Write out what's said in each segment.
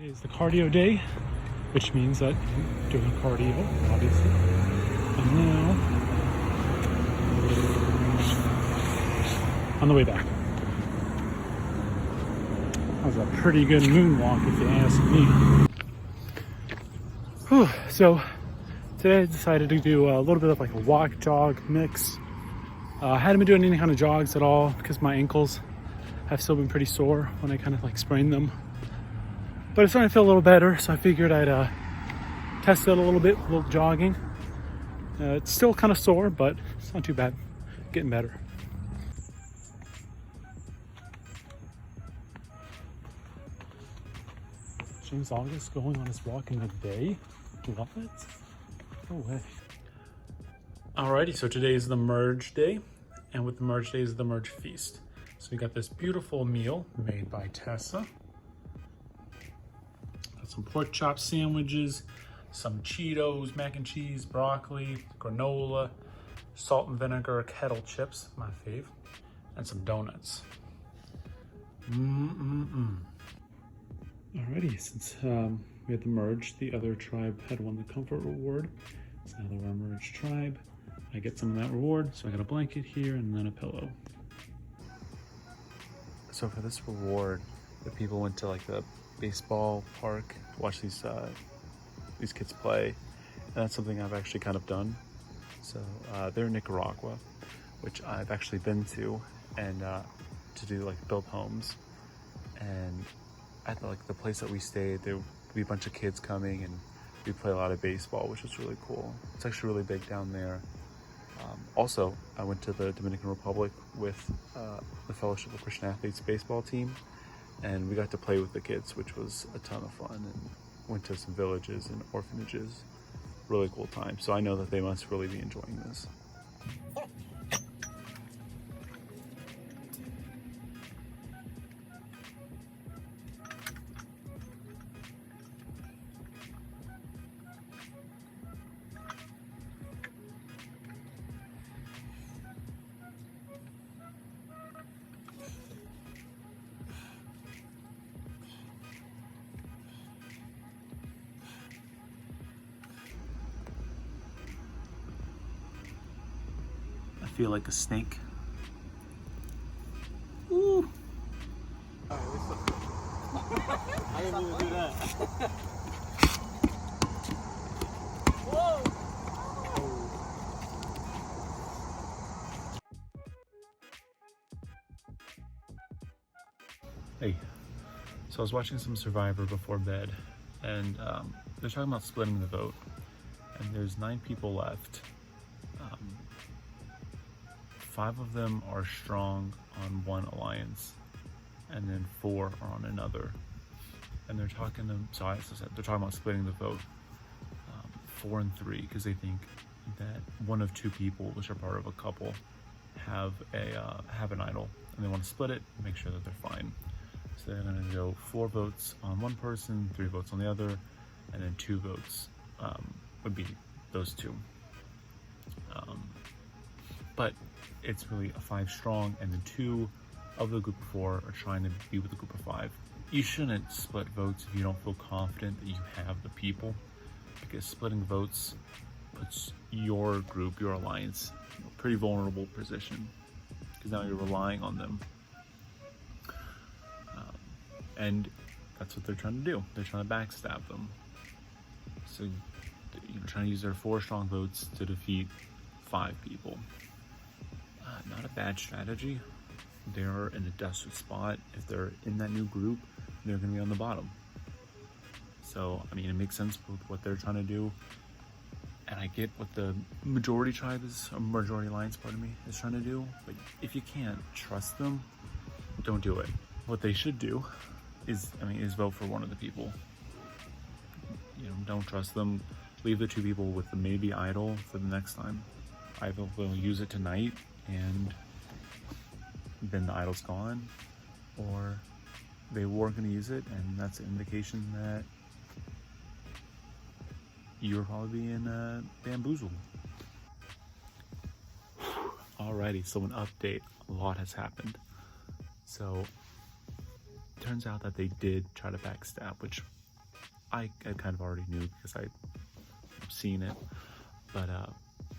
It's the cardio day, which means that I'm doing cardio, obviously. And now, on the way back. That was a pretty good moonwalk, if you ask me. Whew. So, today I decided to do a little bit of like a walk jog mix. I hadn't been doing any kind of jogs at all because my ankles have still been pretty sore when I kind of like sprained them. But it's starting to feel a little better, so I figured I'd test it a little bit, a little jogging. It's still kind of sore, but it's not too bad. Getting better. James August going on his walk in the day? What? No way. Alrighty, so today is the merge day, and with the merge day is the merge feast. So we got this beautiful meal made by Tessa. Got some pork chop sandwiches, some Cheetos, mac and cheese, broccoli, granola, salt and vinegar kettle chips, my fave, and some donuts. Alrighty, since we had the merge, the other tribe had won the comfort reward. So now that we're a merged tribe, I get some of that reward. So I got a blanket here and then a pillow. So for this reward, the people went to like the baseball park to watch these kids play, and that's something I've actually kind of done. So they're in Nicaragua, which I've actually been to, and to do like build homes. And at the place that we stayed, there would be a bunch of kids coming, and we play a lot of baseball, which was really cool. It's actually really big down there. Also, I went to the Dominican Republic with the Fellowship of Christian Athletes baseball team, and we got to play with the kids, which was a ton of fun, and went to some villages and orphanages. Really cool time. So I know that they must really be enjoying this. I feel like a snake. Ooh. I didn't mean to do that. Whoa! Hey, so I was watching some Survivor before bed, and they're talking about splitting the vote, and there's 9 people left. 5 of them are strong on one alliance, and then 4 are on another. And they're talking to, so as I said, they're talking about splitting the vote, 4 and 3, because they think that one of 2 people, which are part of a couple, have an idol, and they want to split it and make sure that they're fine. So they're going to go 4 votes on one person, 3 votes on the other, and then 2 votes would be those 2. But it's really a 5 strong, and then 2 of the group of 4 are trying to be with the group of 5. You shouldn't split votes if you don't feel confident that you have the people, because splitting votes puts your group, your alliance, in a pretty vulnerable position, because now you're relying on them. And that's what they're trying to do. They're trying to backstab them. So you're trying to use their 4 strong votes to defeat 5 people. Not a bad strategy. They're in a desperate spot. If they're in that new group, they're going to be on the bottom. So, I mean, it makes sense with what they're trying to do. And I get what the majority tribe is, or majority alliance, is trying to do. But if you can't trust them, don't do it. What they should do is vote for one of the people. You know, don't trust them. Leave the 2 people with the maybe idol for the next time. Either they'll use it tonight and then the idol's gone, or they weren't going to use it, and that's an indication that you're probably being bamboozled. Alrighty, so an update. A lot has happened. So turns out that they did try to backstab, which I kind of already knew because I'd seen it. But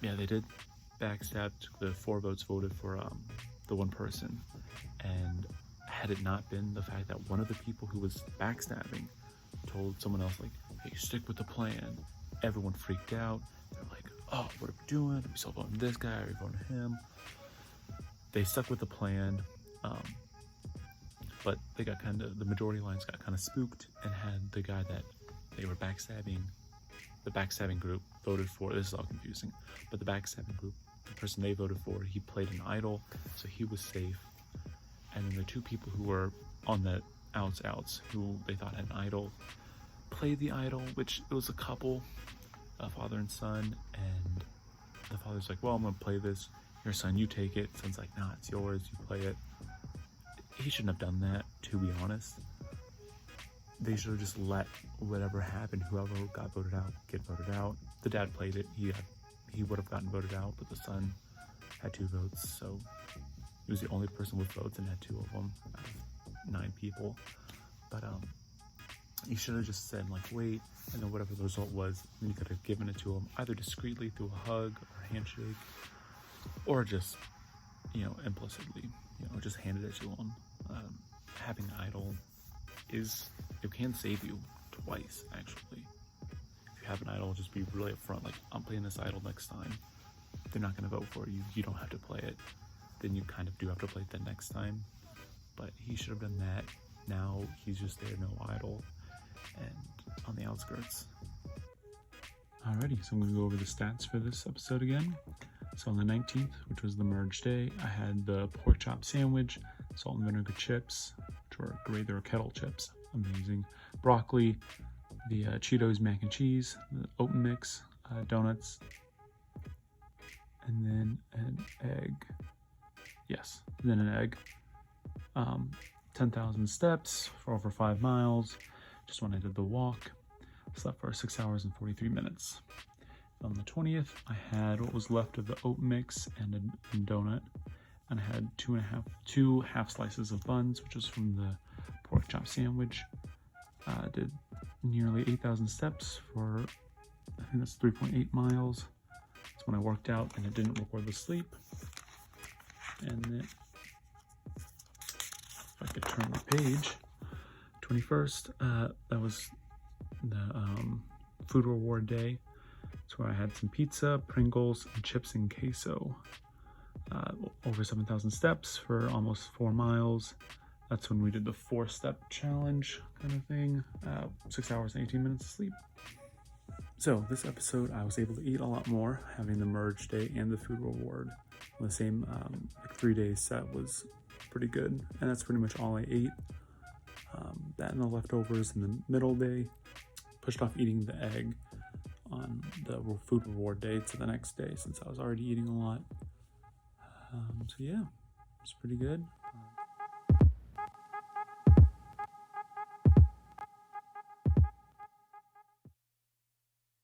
yeah, they did backstab. The 4 votes voted for the one person, and had it not been the fact that one of the people who was backstabbing told someone else, like, hey, stick with the plan, everyone freaked out. They're like, oh, what are we doing? Are we still voting this guy? Are we voting him? They stuck with the plan, but they got the majority lines got kind of spooked and had the guy that they were backstabbing, the backstabbing group voted for, this is all confusing, but the backstabbing group, the person they voted for, he played an idol, so he was safe. And then the 2 people who were on the outs, who they thought had an idol, played the idol, which it was a couple, a father and son, and the father's like, well, I'm gonna play this. Your son, you take it. Son's like, nah, it's yours, you play it. He shouldn't have done that, to be honest. They should have just let whatever happened, whoever got voted out, get voted out. The dad played it, he would have gotten voted out, but the son had 2 votes, so he was the only person with votes and had 2 of them out of 9 people. But you should have just said, like, wait, and then whatever the result was, then you could have given it to him either discreetly through a hug or a handshake, or just, implicitly, just handed it to him. Having an idol it can save you twice, actually. If you have an idol, just be really upfront, like, I'm playing this idol next time. They're not going to vote for you. You don't have to play it. Then you kind of do have to play it the next time. But he should have done that. Now he's just there, no idol, and on the outskirts. Alrighty, so I'm going to go over the stats for this episode again. So on the 19th, which was the merge day, I had the pork chop sandwich, salt and vinegar chips, which were great. They were kettle chips, amazing. Broccoli, the Cheetos mac and cheese, the oat mix, donuts, and then an egg. Yes, then an egg. 10,000 steps for over 5 miles, just when I did the walk. Slept for 6 hours and 43 minutes. On the 20th, I had what was left of the oat mix and a donut, and I had 2 half slices of buns, which was from the pork chop sandwich. Did nearly 8,000 steps for, I think that's 3.8 miles. That's when I worked out and it didn't record the sleep. And then, if I could turn the page, 21st, that was the food reward day. So I had some pizza, Pringles, and chips and queso. Over 7,000 steps for almost 4 miles. That's when we did the 4-step challenge kind of thing. 6 hours and 18 minutes of sleep. So this episode, I was able to eat a lot more, having the merge day and the food reward. The same 3-day set was pretty good, and that's pretty much all I ate. That and the leftovers in the middle day. Pushed off eating the egg on the food reward day to the next day, since I was already eating a lot. So yeah, it's pretty good.